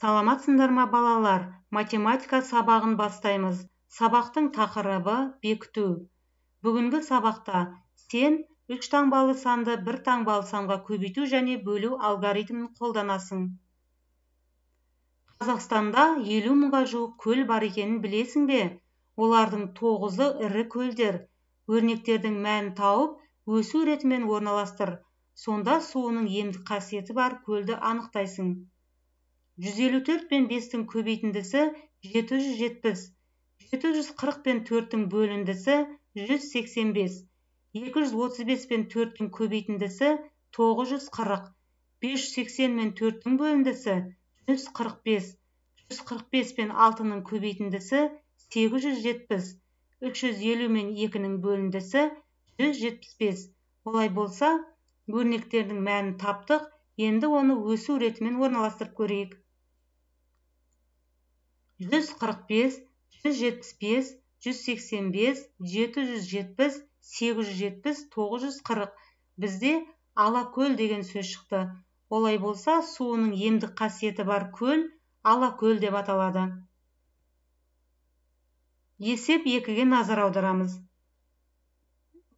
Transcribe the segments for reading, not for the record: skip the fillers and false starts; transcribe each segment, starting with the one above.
Саламатсыңдар ма балалар? Математика сабағын бастаймыз. Сабақтың тақырыбы бекіту. Бүгінгі сабақта сен 3 таңбалы санды 1 таңбалы санға көбейту және бөлу алгоритмін қолданасың. Қазақстанда 50 мыңға жуық көл бар екенін білесің бе? Олардың 9-ы ірі көлдер. Өрнектердің мәнін тауып, өсу ретімен орналастыр. Сонда суының емдік қасиеті бар көлді анықтайсың. 154 пен 5-тің көбейтіндісі 770, 740 пен 4-тің бөліндісі 185, 235 пен 4-тің көбейтіндісі 940, 580 мен 4-тің бөліндісі 145, 145 пен 6-ның көбейтіндісі 870, 350 мен 2-нің бөліндісі 175. Олай болса, өрнектердің мәнін таптық, енді оны өсу ретімен орналастырып көрейік. 145, 175, 185, 770, 870, 940. Бізде алакөл деген сөз шықты. Олай болса, суының емдік қасиеті бар көл алакөл деп аталады. Есеп 2-ге назар аударамыз.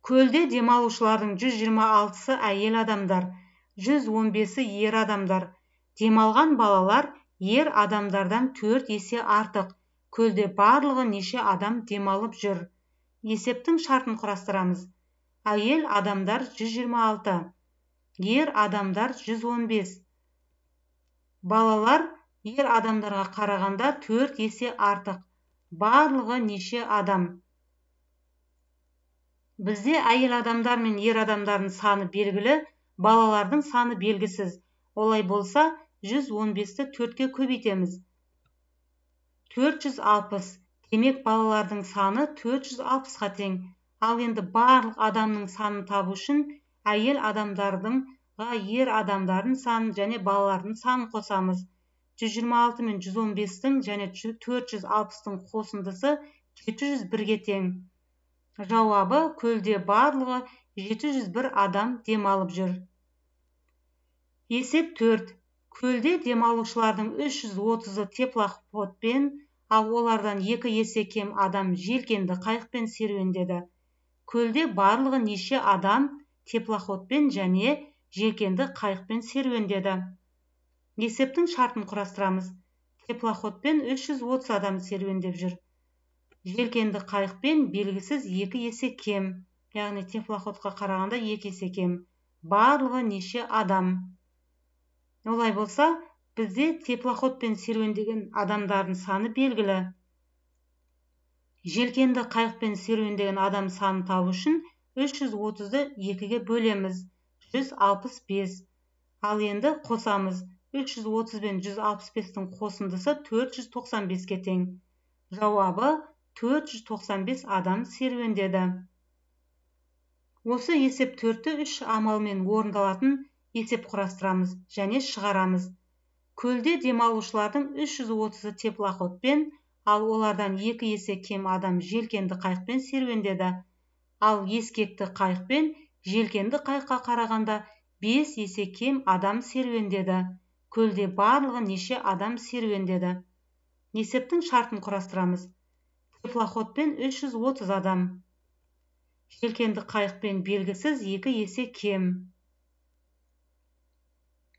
Көлде демалушылардың 126-сы әйел адамдар, 115-і ер адамдар. Демалған балалар ер адамдардан 4 есе артық. Көлде барлығы неше адам демалып жүр? Есептің шартын құрастырамыз. Әйел адамдар 126, ер адамдар 115. Балалар ер адамдарға қарағанда 4 есе артық. Барлығы неше адам? Бізде әйел адамдар мен ер адамдардың саны белгілі, балалардың саны белгісіз. Олай болса, 115-ті 4-ке көбейтеміз. 460. Демек, балалардың саны 460-ға тең. Ал енді барлық адамның санын табу үшін әйел адамдардыңға ер адамдардың санын және балалардың санын қосамыз. 126 мен 115-тің және 460-тың қосындысы 701-ге тең. Жауабы, көлде барлығы 701 адам демалып жүр. Есеп 4. Көлде демалушылардың 330-ы теплоходпен, ал олардан 2 есе кем адам желкенді қайықпен серуендеді. Көлде барлығы неше адам теплоходпен және желкенді қайықпен серуендеді? Есептің шартын құрастырамыз. Теплоходпен 330 адам серуендеп жүр. Желкенді қайықпен белгісіз 2 есе кем, яғни теплоходқа қарағанда 2 есе кем. Барлығы неше адам? Олай болса, бізде теплоходпен серуендеген адамдардың саны белгілі. Желкенді қайықпен серуендеген адам санын табу үшін 330-ды 2-ге бөлеміз. 165. Ал енді қосамыз. 330 бен 165-тің қосындысы 495-ке тең. Жауабы 495 адам серуендеді. Осы есеп 4-ті 3 амалмен орындалатын есеп құрастырамыз және шығарамыз. Көлде демалушылардың 330-ы теплоходпен, ал олардан 2 есе кем адам желкенді қайықпен серуендеді. Ал ескекті қайықпен желкенді қайыққа қарағанда 5 есе кем адам серуендеді. Көлде барлығы неше адам серуендеді? Есептің шартын құрастырамыз. Теплоходпен 330 адам. Желкенді қайықпен белгісіз 2 есе кем.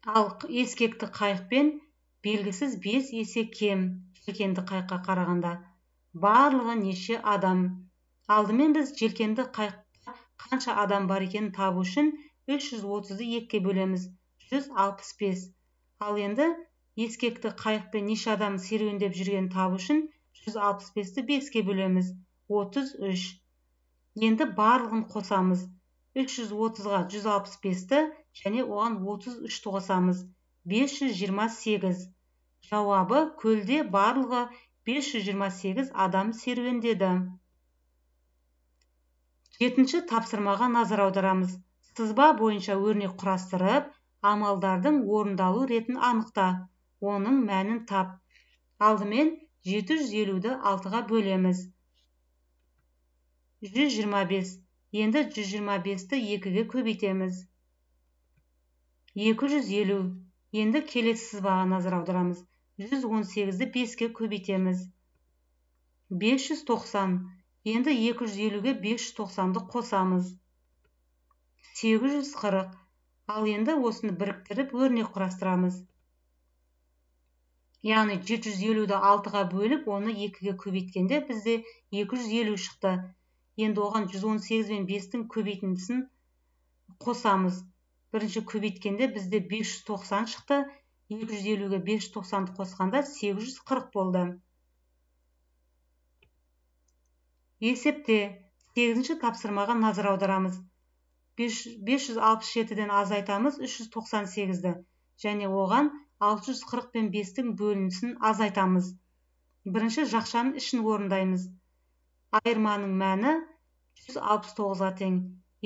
Ал ескекті қайықпен белгісіз 5 есе кем желкенді қайыққа қарағанда. Барлығы неше адам? Алдымен біз желкенді қайықта қанша адам бар екенін табу үшін 330-ды 2-ке бөлеміз. 165. Ал енді ескекті қайықпен неше адам серуендеп жүргенін табу үшін 165-ті 5-ке бөлеміз. 33. Енді барлығын қосамыз. 330-ға 165-ті және оған 33-ті қосамыз. 528. Жауабы, көлде барлығы 528 адам серуендеді. 7-ші тапсырмаға назар аударамыз. Сызба бойынша өрнек құрастырып, амалдардың орындалу ретін анықта. Оның мәнін тап. Алдымен 750-ді 6-ға бөлеміз. 125. Енді 125-ті 2-ге көбейтеміз. 250. Енді келесі сызбаға назар аударамыз. 118-ді 5-ке көбейтеміз. 590. Енді 250-ге 590-ды қосамыз. 840. Ал енді осыны біріктіріп өрнек құрастырамыз. Яғни 750-ді 6-ға бөліп, оны 2-ге көбейткенде бізде 250 шықты. Енді оған 118 мен 5-тің көбейтіндісін қосамыз. Бірінші көбейткенде бізде 590 шықты. 250-ге 590-ды қосқанда 840 болды. Есепте 8-ші тапсырмаға назар аударамыз. 567-ден азайтамыз 398-ді. Және оған 640 пен 5-тің бөлінісін азайтамыз. Бірінші жақшаның ішін орындаймыз. Айырманың мәні 169-ға тең.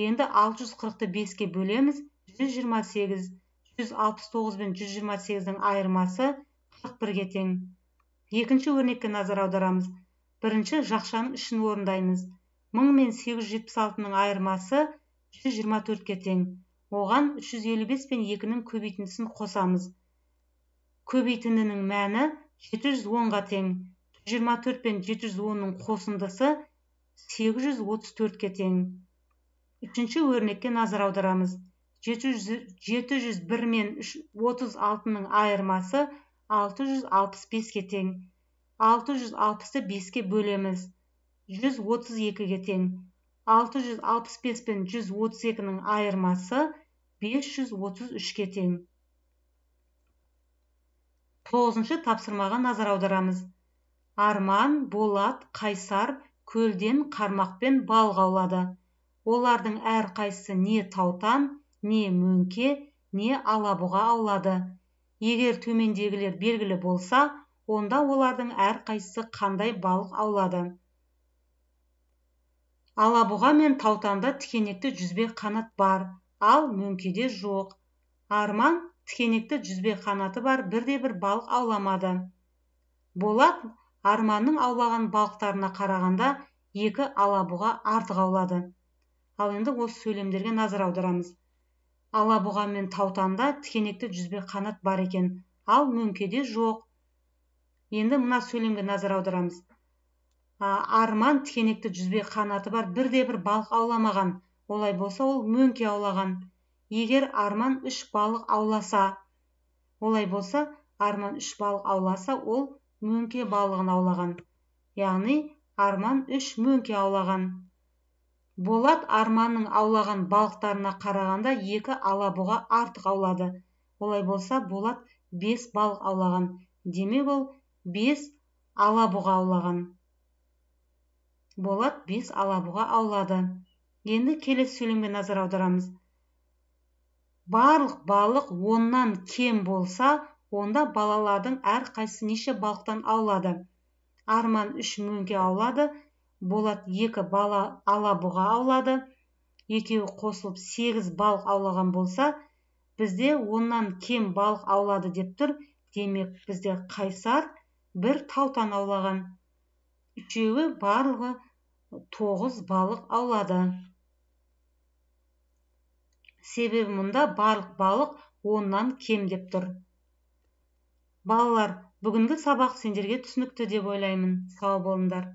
Енді 640-ды 5-ке бөлеміз. 128. 169 мен 128-дің айырмасы 41-ге тең. Екінші өрнекке назар аударамыз. Бірінші жақшаның ішін орындаймыз. 1000 мен 876-ның айырмасы 124-ке тең. Оған 355 пен 2-ның көбейтіндісін қосамыз. Көбейтіндінің мәні 710-ға тең. 124 пен 710-ның қосындысы 834-ке тең. Үшінші өрнекке назар аударамыз. 701 мен 36-ның айырмасы 665-ке тең. 660-ты 5-ке бөлеміз. 132-ге тең. 665 пен 132-ның айырмасы 533-ке тең. 9-шы тапсырмаға назар аударамыз. Арман, Болат, Қайсар көлден қармақ пен балық аулады. Олардың әрқайсысы не таутан, не мөңке, не алабұға аулады. Егер төмендегілер белгілі болса, онда олардың әрқайсысы қандай балық аулады? Алабұға мен таутанда тікенекті жүзбек қанат бар, ал мөңкеде жоқ. Арман тікенекті жүзбек қанаты бар бірде-бір балық ауламады. Болат Арманның аулаған балықтарына қарағанда 2 алабұға артық аулады. Ал енді осы сөйлемдерге назар аударамыз. Алабұға мен таутанда тікенекті жүзбек қанат бар екен, ал мөңкеде жоқ. Енді мына сөйлемге назар аударамыз. Арман тікенекті жүзбек қанаты бар бірде-бір балық ауламаған. Олай болса, ол мөңке аулаған. Егер Арман 3 балық ауласа, олай болса, Арман 3 балық ауласа, ол мөңке балығын аулаған. Яғни, Арман 3 мөңке аулаған. Болат Арманның аулаған балықтарына қарағанда 2 алабұға артық аулады. Олай болса, Болат 5 балық аулаған. Демек, ол 5 алабұға аулаған. Болат 5 алабұға аулады. Енді келесі сөйлемге назар аударамыз. Барлық балық 10-нан кем болса, онда балалардың әрқайсысы неше балықтан аулады? Арман 3 мөңке аулады, Болат 2 алабұға аулады. Екеуі қосылып 8 балық аулаған болса, бізде 10-нан кем балық аулады деп тұр. Демек, бізде Қайсар 1 таутан аулаған. Үшеуі барлығы 9 балық аулады. Себебі мұнда барлық балық 10-нан кем деп тұр. Балалар, бүгінгі сабақ сендерге түсінікті деп ойлаймын. Сау болыңдар.